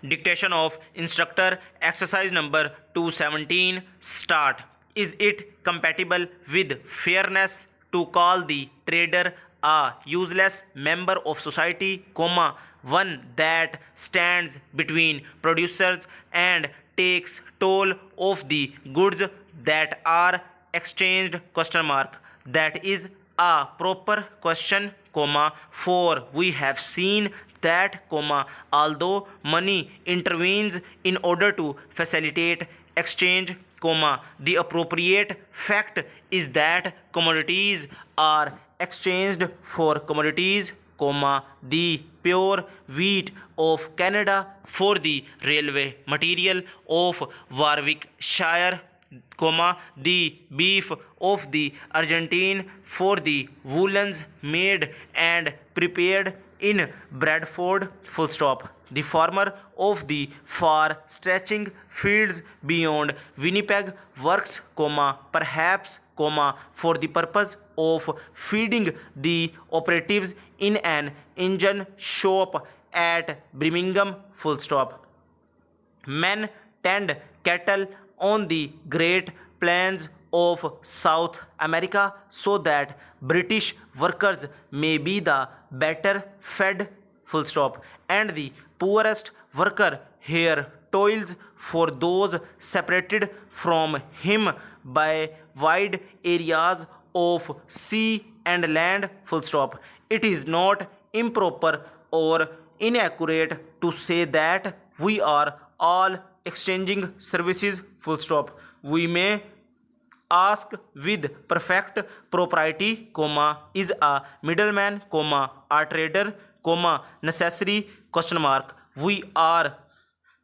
Dictation of instructor exercise number 217 start. Is it compatible with fairness to call the trader a useless member of society, comma, one that stands between producers and takes toll of the goods that are exchanged, question mark. That is a proper question, comma, for we have seen that, comma, although money intervenes in order to facilitate exchange, comma, the appropriate fact is that commodities are exchanged for commodities, comma, the pure wheat of Canada for the railway material of Warwickshire, comma, the beef of the Argentine for the woolens made and prepared in Bradford, full stop. The farmer of the far stretching fields beyond Winnipeg works, comma, perhaps, comma, for the purpose of feeding the operatives in an engine shop at Birmingham, full stop. Men tend cattle on the Great Plains of South America so that British workers may be the better fed, full stop, and the poorest worker here toils for those separated from him by wide areas of sea and land, full stop. It is not improper or inaccurate to say that we are all exchanging services, full stop. We may ask with perfect propriety, comma, is a middleman, comma, a trader, comma, necessary, question mark. We are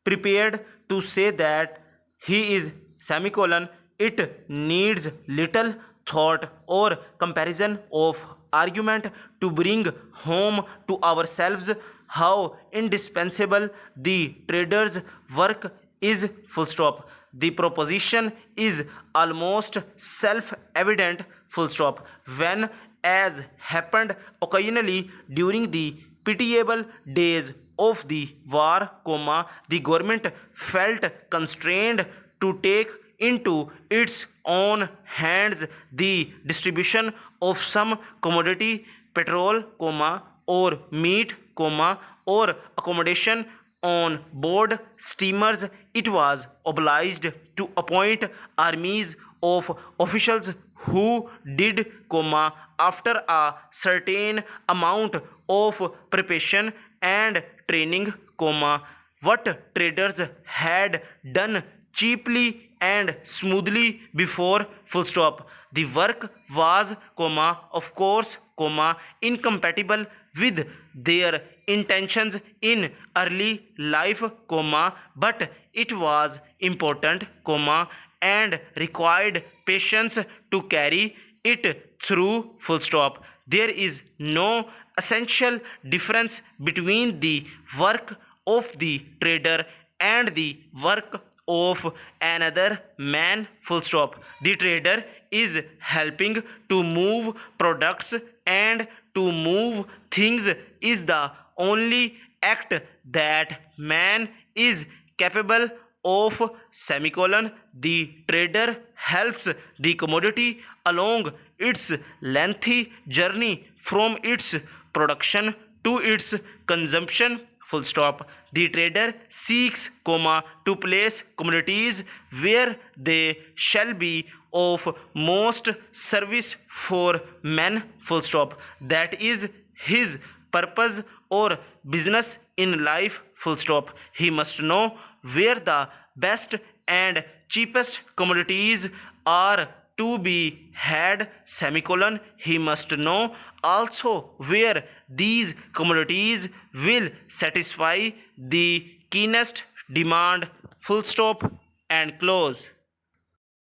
prepared to say that he is, semicolon. It needs little thought or comparison of argument to bring home to ourselves how indispensable the trader's work is, full stop. The proposition is almost self-evident, full stop, when, as happened occasionally during the pitiable days of the war, comma, the government felt constrained to take into its own hands the distribution of some commodity, petrol, comma, or meat, comma, or accommodation on board steamers. It was obliged to appoint armies of officials who did, comma, after a certain amount of preparation and training, comma, what traders had done cheaply and smoothly before, full stop. The work was, comma, of course, comma, incompatible with their intentions in early life, comma, but it was important, comma, and required patience to carry it through, full stop. There is no essential difference between the work of the trader and the work of another man, full stop. The trader is helping to move products, and to move things is the only act that man is capable of, semicolon. The trader helps the commodity along its lengthy journey from its production to its consumption, full stop. The trader seeks, comma, to place commodities where they shall be of most service for men, full stop. That is his purpose or business in life, full stop. He must know where the best and cheapest commodities are to be had, semicolon. He must know also where these commodities will satisfy the keenest demand, full stop and close.